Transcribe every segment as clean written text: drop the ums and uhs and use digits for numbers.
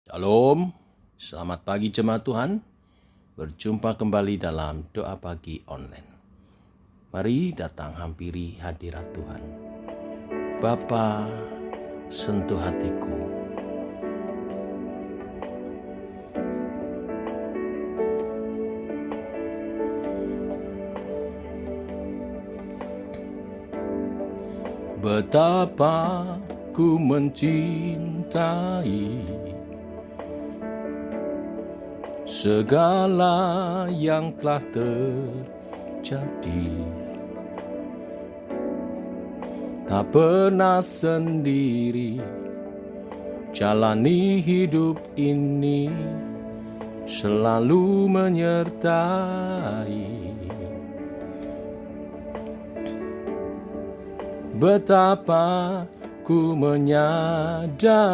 Shalom, selamat pagi jemaat Tuhan. Berjumpa kembali dalam doa pagi online. Mari datang hampiri hadirat Tuhan. Bapa, sentuh hatiku. Betapa ku mencintai segala yang telah terjadi. Tak pernah sendiri jalani hidup ini, selalu menyertai. Betapa ku menyadari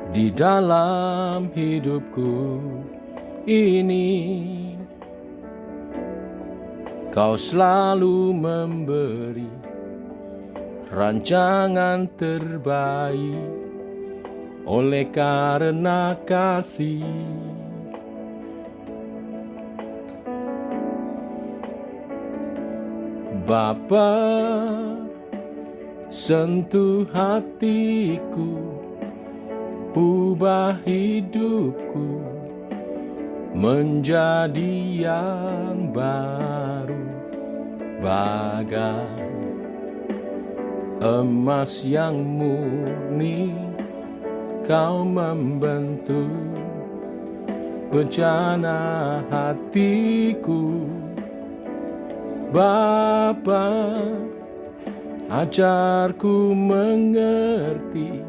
di dalam hidupku ini, Kau selalu memberi rancangan terbaik oleh karena kasih. Bapa, sentuh hatiku, ubah hidupku menjadi yang baru, bagai emas yang murni. Kau membentuk bencana hatiku. Bapa, ajarku mengerti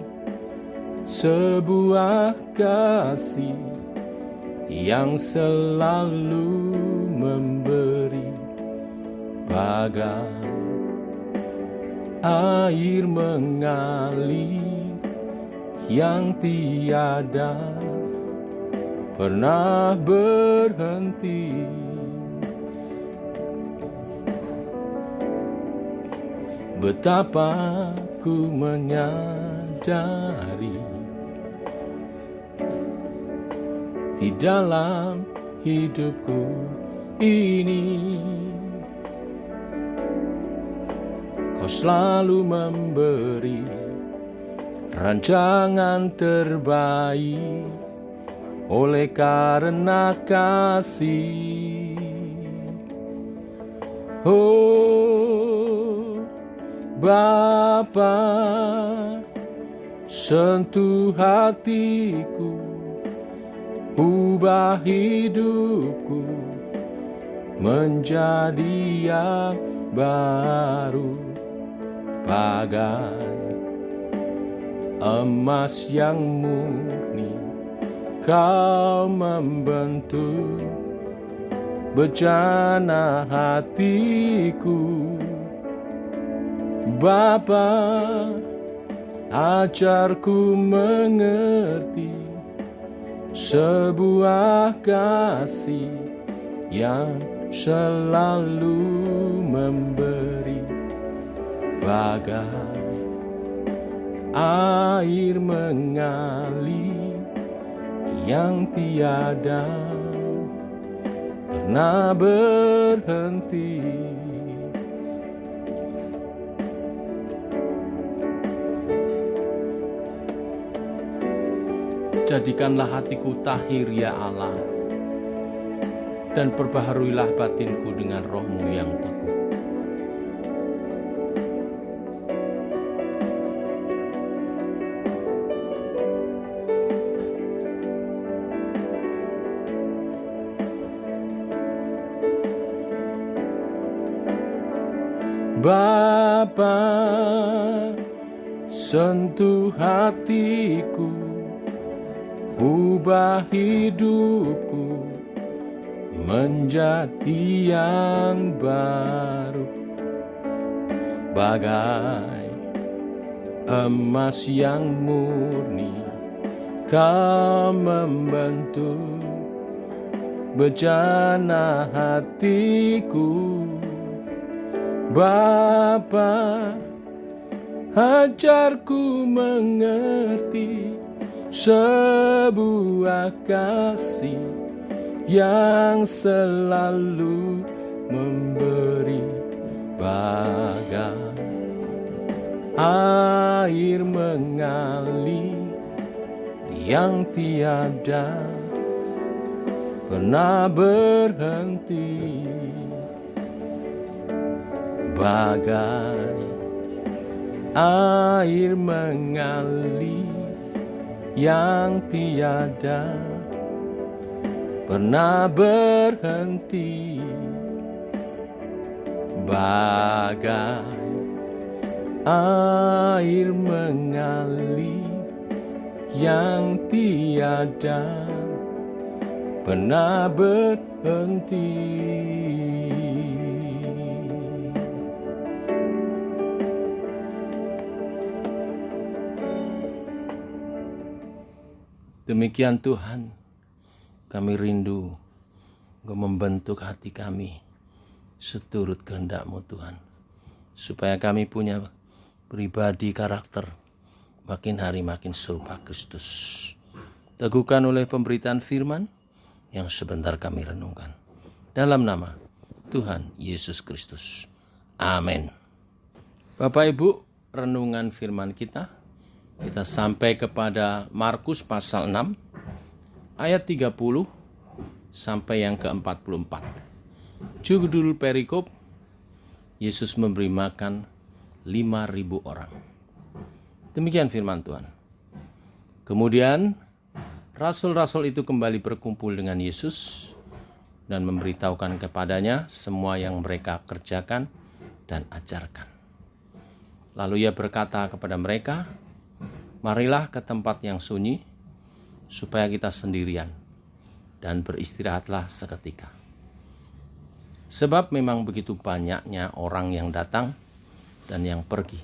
sebuah kasih yang selalu memberi, bagai air mengalir yang tiada pernah berhenti. Betapa ku menyadari di dalam hidupku ini, Kau selalu memberi rancangan terbaik oleh karena kasih. Oh Bapa, sentuh hatiku, ubah hidupku menjadi yang baru, bagai emas yang murni. Kau membentuk bencana hatiku. Bapa, ajarku mengerti sebuah kasih yang selalu memberi, bagai air mengalir yang tiada pernah berhenti. Jadikanlah hatiku tahir ya Allah, dan perbaharuilah batinku dengan roh-Mu yang teguh. Bapa, sentuh hatiku, ubah hidupku menjadi yang baru, bagai emas yang murni. Kau membentuk bencana hatiku. Bapa, ajarku mengerti sebuah kasih yang selalu memberi, bagai air mengalir yang tiada pernah berhenti, bagai air mengalir yang tiada pernah berhenti, bagai air mengalir yang tiada pernah berhenti. Demikian Tuhan, kami rindu Engkau membentuk hati kami seturut kehendak-Mu Tuhan, supaya kami punya pribadi karakter makin hari makin serupa Kristus. Teguhkan oleh pemberitaan firman yang sebentar kami renungkan. Dalam nama Tuhan Yesus Kristus. Amin. Bapak Ibu, renungan firman kita sampai kepada Markus pasal 6 ayat 30 sampai yang ke-44. Judul perikop, Yesus memberi makan 5.000 orang. Demikian firman Tuhan. Kemudian rasul-rasul itu kembali berkumpul dengan Yesus dan memberitahukan kepadanya semua yang mereka kerjakan dan ajarkan. Lalu ia berkata kepada mereka, marilah ke tempat yang sunyi, supaya kita sendirian, dan beristirahatlah seketika. Sebab memang begitu banyaknya orang yang datang dan yang pergi,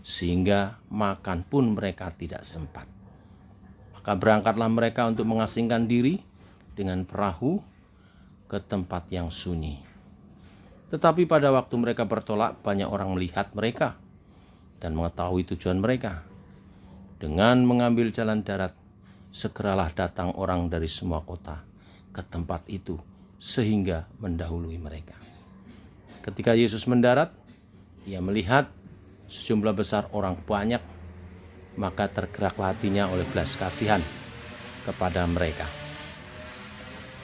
sehingga makan pun mereka tidak sempat. Maka berangkatlah mereka untuk mengasingkan diri dengan perahu ke tempat yang sunyi. Tetapi pada waktu mereka bertolak, banyak orang melihat mereka dan mengetahui tujuan mereka. Dengan mengambil jalan darat, segeralah datang orang dari semua kota ke tempat itu, sehingga mendahului mereka. Ketika Yesus mendarat, ia melihat sejumlah besar orang banyak, maka tergeraklah hatinya oleh belas kasihan kepada mereka,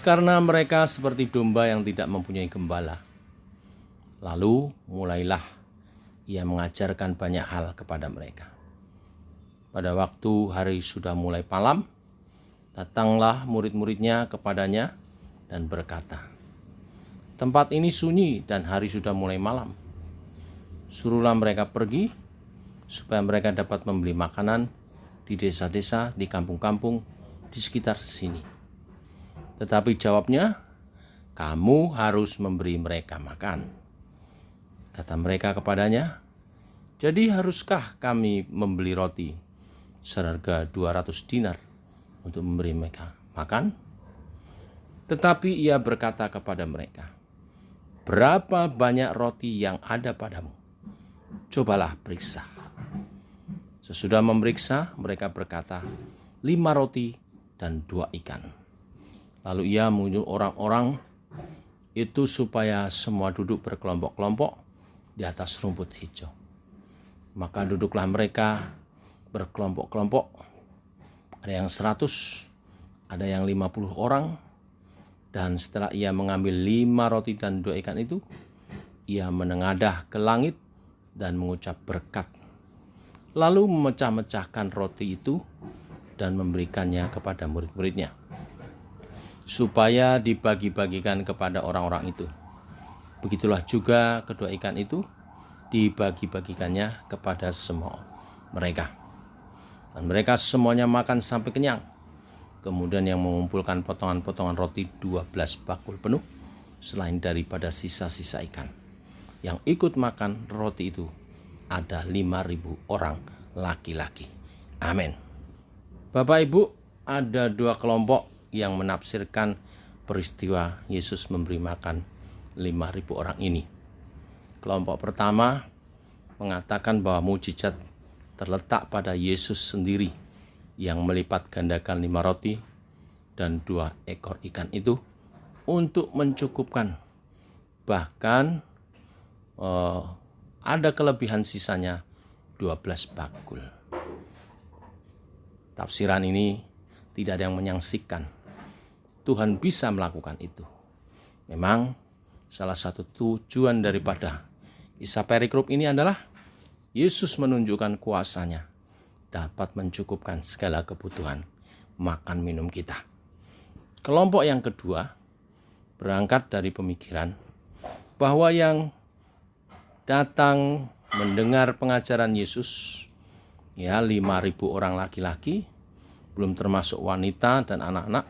karena mereka seperti domba yang tidak mempunyai gembala. Lalu mulailah ia mengajarkan banyak hal kepada mereka. Pada waktu hari sudah mulai malam, datanglah murid-muridnya kepadanya dan berkata, tempat ini sunyi dan hari sudah mulai malam. Suruhlah mereka pergi, supaya mereka dapat membeli makanan di desa-desa, di kampung-kampung, di sekitar sini. Tetapi jawabnya, kamu harus memberi mereka makan. Kata mereka kepadanya, jadi haruskah kami membeli roti seharga 200 dinar untuk memberi mereka makan? Tetapi ia berkata kepada mereka, berapa banyak roti yang ada padamu? Cobalah periksa. Sesudah memeriksa, mereka berkata, 5 roti dan 2 ikan. Lalu ia menyuruh orang-orang itu supaya semua duduk berkelompok-kelompok di atas rumput hijau. Maka duduklah mereka berkelompok-kelompok, ada yang 100, ada yang 50 orang. Dan setelah ia mengambil 5 roti dan 2 ikan itu, ia menengadah ke langit dan mengucap berkat, lalu memecah-mecahkan roti itu dan memberikannya kepada murid-muridnya, supaya dibagi-bagikan kepada orang-orang itu. Begitulah juga kedua ikan itu dibagi-bagikannya kepada semua mereka. Dan mereka semuanya makan sampai kenyang. Kemudian yang mengumpulkan potongan-potongan roti 12 bakul penuh, selain daripada sisa-sisa ikan. Yang ikut makan roti itu ada 5.000 orang laki-laki. Amin. Bapak Ibu, ada 2 kelompok yang menafsirkan peristiwa Yesus memberi makan 5.000 orang ini. Kelompok pertama mengatakan bahwa mujizat terletak pada Yesus sendiri yang melipat gandakan 5 roti dan 2 ekor ikan itu untuk mencukupkan. Bahkan ada kelebihan sisanya 12 bakul. Tafsiran ini tidak ada yang menyaksikan Tuhan bisa melakukan itu. Memang salah satu tujuan daripada kisah perikop ini adalah Yesus menunjukkan kuasanya dapat mencukupkan segala kebutuhan makan minum kita. Kelompok yang kedua berangkat dari pemikiran bahwa yang datang mendengar pengajaran Yesus, 5.000 orang laki-laki, belum termasuk wanita dan anak-anak,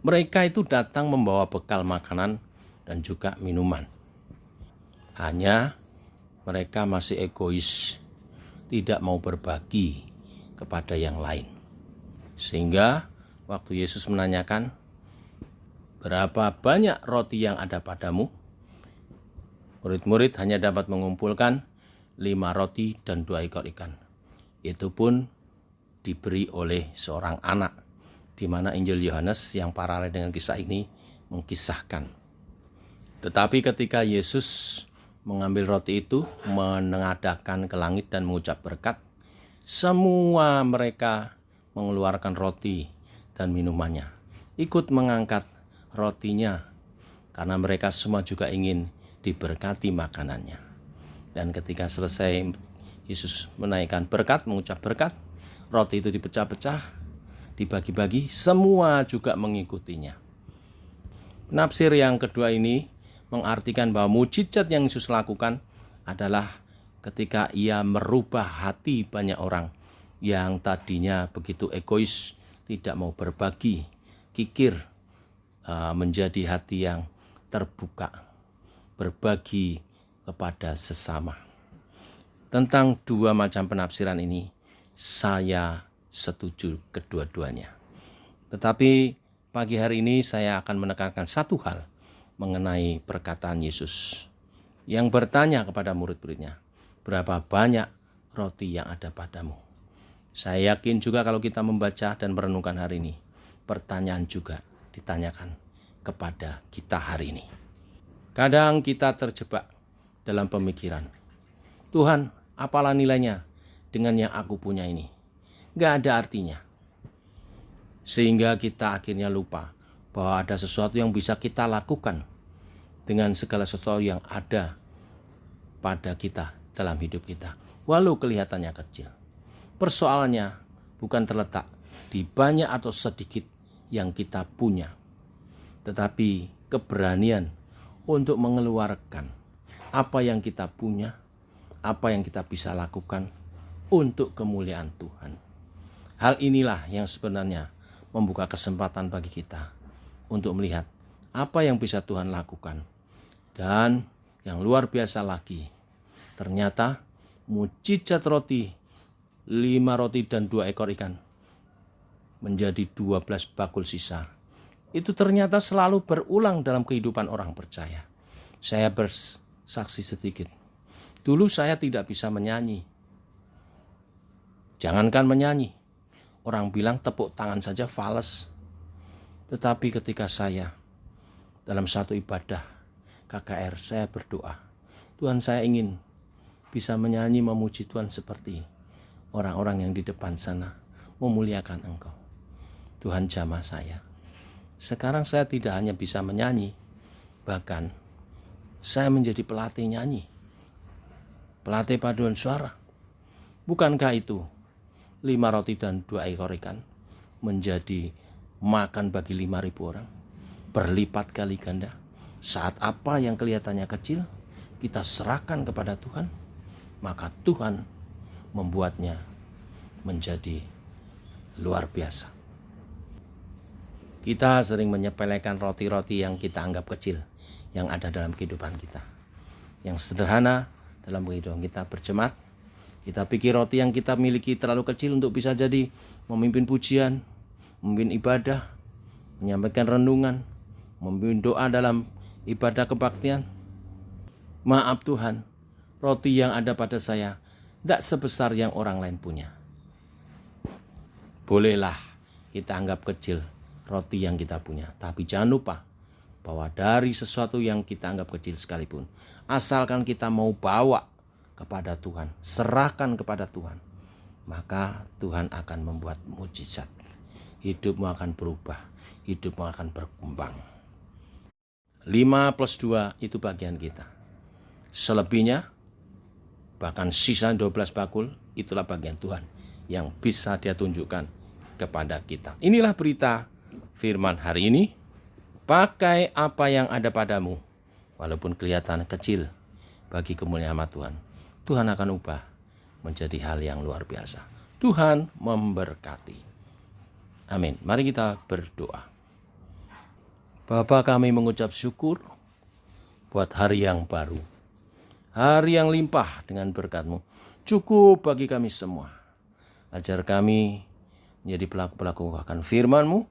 mereka itu datang membawa bekal makanan dan juga minuman. Hanya mereka masih egois, tidak mau berbagi kepada yang lain. Sehingga waktu Yesus menanyakan, berapa banyak roti yang ada padamu? Murid-murid hanya dapat mengumpulkan 5 roti dan 2 ekor ikan. Itu pun diberi oleh seorang anak, di mana Injil Yohanes yang paralel dengan kisah ini mengkisahkan. Tetapi ketika Yesus mengambil roti itu, menengadahkan ke langit dan mengucap berkat, semua mereka mengeluarkan roti dan minumannya, ikut mengangkat rotinya, karena mereka semua juga ingin diberkati makanannya. Dan ketika selesai Yesus menaikkan berkat, mengucap berkat, roti itu dipecah-pecah, dibagi-bagi, semua juga mengikutinya. Penafsir yang kedua ini mengartikan bahwa mujizat yang Yesus lakukan adalah ketika ia merubah hati banyak orang yang tadinya begitu egois, tidak mau berbagi, kikir, menjadi hati yang terbuka, berbagi kepada sesama. Tentang 2 macam penafsiran ini, saya setuju kedua-duanya. Tetapi pagi hari ini saya akan menekankan satu hal mengenai perkataan Yesus yang bertanya kepada murid-muridnya, berapa banyak roti yang ada padamu? Saya yakin juga kalau kita membaca dan merenungkan hari ini, pertanyaan juga ditanyakan kepada kita hari ini. Kadang kita terjebak dalam pemikiran, Tuhan, apalah nilainya dengan yang aku punya ini? Gak ada artinya. Sehingga kita akhirnya lupa bahwa ada sesuatu yang bisa kita lakukan dengan segala sesuatu yang ada pada kita dalam hidup kita, walau kelihatannya kecil. Persoalannya bukan terletak di banyak atau sedikit yang kita punya, tetapi keberanian untuk mengeluarkan apa yang kita punya, apa yang kita bisa lakukan untuk kemuliaan Tuhan. Hal inilah yang sebenarnya membuka kesempatan bagi kita untuk melihat apa yang bisa Tuhan lakukan. Dan yang luar biasa lagi, ternyata mujizat roti, 5 roti dan 2 ekor ikan menjadi 12 bakul sisa, itu ternyata selalu berulang dalam kehidupan orang percaya. Saya bersaksi sedikit. Dulu saya tidak bisa menyanyi. Jangankan menyanyi, orang bilang tepuk tangan saja fales. Tetapi ketika saya dalam satu ibadah KKR, saya berdoa, Tuhan, saya ingin bisa menyanyi memuji Tuhan seperti orang-orang yang di depan sana memuliakan Engkau. Tuhan jamah saya. Sekarang saya tidak hanya bisa menyanyi, bahkan saya menjadi pelatih nyanyi, pelatih paduan suara. Bukankah itu 5 roti dan 2 ekor ikan menjadi makan bagi 5.000 orang, berlipat kali ganda? Saat apa yang kelihatannya kecil kita serahkan kepada Tuhan, maka Tuhan membuatnya menjadi luar biasa. Kita sering menyepelekan roti-roti yang kita anggap kecil yang ada dalam kehidupan kita, yang sederhana dalam kehidupan kita berjemaat. Kita pikir roti yang kita miliki terlalu kecil untuk bisa jadi memimpin pujian, memimpin ibadah, menyampaikan renungan, memimpin doa dalam ibadah kebaktian. Maaf Tuhan, roti yang ada pada saya tidak sebesar yang orang lain punya. Bolehlah kita anggap kecil roti yang kita punya, tapi jangan lupa bahwa dari sesuatu yang kita anggap kecil sekalipun, asalkan kita mau bawa kepada Tuhan, serahkan kepada Tuhan, maka Tuhan akan membuat mujizat. Hidupmu akan berubah, hidupmu akan berkembang. 5+2 itu bagian kita. Selebihnya, bahkan sisa 12 bakul, itulah bagian Tuhan yang bisa Dia tunjukkan kepada kita. Inilah berita firman hari ini. Pakai apa yang ada padamu, walaupun kelihatan kecil bagi kemuliaan nama Tuhan. Tuhan akan ubah menjadi hal yang luar biasa. Tuhan memberkati. Amin. Mari kita berdoa. Bapa, kami mengucap syukur buat hari yang baru. Hari yang limpah dengan berkat-Mu. Cukup bagi kami semua. Ajar kami menjadi pelaku-pelaku akan firman-Mu,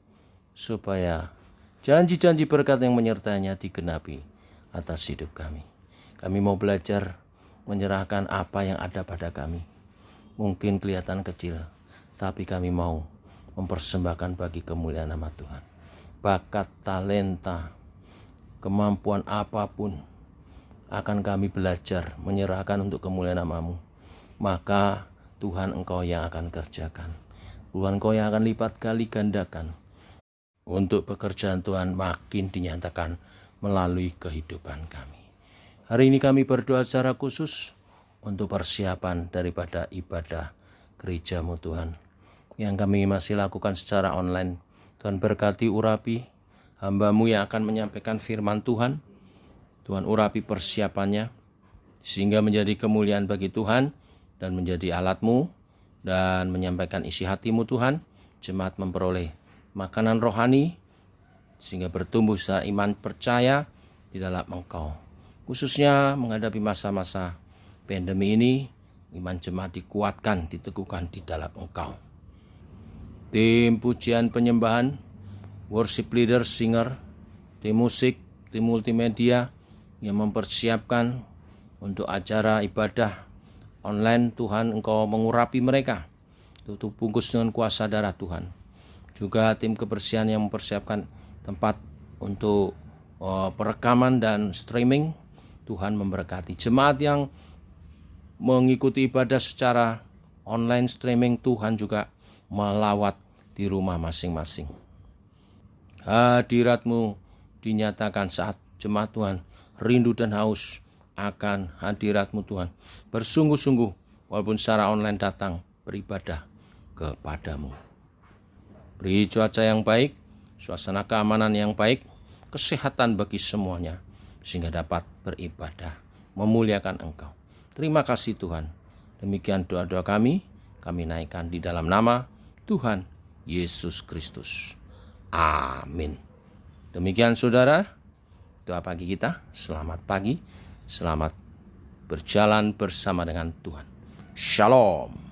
supaya janji-janji berkat yang menyertainya digenapi atas hidup kami. Kami mau belajar menyerahkan apa yang ada pada kami. Mungkin kelihatan kecil, tapi kami mau mempersembahkan bagi kemuliaan nama Tuhan. Bakat, talenta, kemampuan apapun akan kami belajar menyerahkan untuk kemuliaan nama-Mu. Maka Tuhan, Engkau yang akan kerjakan. Tuhan, Engkau yang akan lipat kali gandakan untuk pekerjaan Tuhan makin dinyatakan melalui kehidupan kami. Hari ini kami berdoa secara khusus untuk persiapan daripada ibadah gereja-Mu Tuhan, yang kami masih lakukan secara online. Tuhan berkati urapi hamba-Mu yang akan menyampaikan firman Tuhan. Tuhan urapi persiapannya sehingga menjadi kemuliaan bagi Tuhan dan menjadi alat-Mu dan menyampaikan isi hati-Mu Tuhan. Jemaat memperoleh makanan rohani sehingga bertumbuh secara iman percaya di dalam Engkau. Khususnya menghadapi masa-masa pandemi ini, iman jemaat dikuatkan, diteguhkan di dalam Engkau. Tim pujian penyembahan, worship leader, singer, tim musik, tim multimedia yang mempersiapkan untuk acara ibadah online, Tuhan, Engkau mengurapi mereka. Tutup bungkus dengan kuasa darah Tuhan. Juga tim kebersihan yang mempersiapkan tempat untuk perekaman dan streaming, Tuhan memberkati. Jemaat yang mengikuti ibadah secara online streaming, Tuhan juga melawat di rumah masing-masing. Hadirat-Mu dinyatakan saat jemaat Tuhan rindu dan haus akan hadirat-Mu Tuhan. Bersungguh-sungguh walaupun secara online datang beribadah kepada-Mu. Beri cuaca yang baik, suasana keamanan yang baik, kesehatan bagi semuanya, sehingga dapat beribadah, memuliakan Engkau. Terima kasih Tuhan. Demikian doa-doa kami naikkan di dalam nama Tuhan Yesus Kristus. Amin. Demikian saudara, doa pagi kita. Selamat pagi, selamat berjalan bersama dengan Tuhan. Shalom.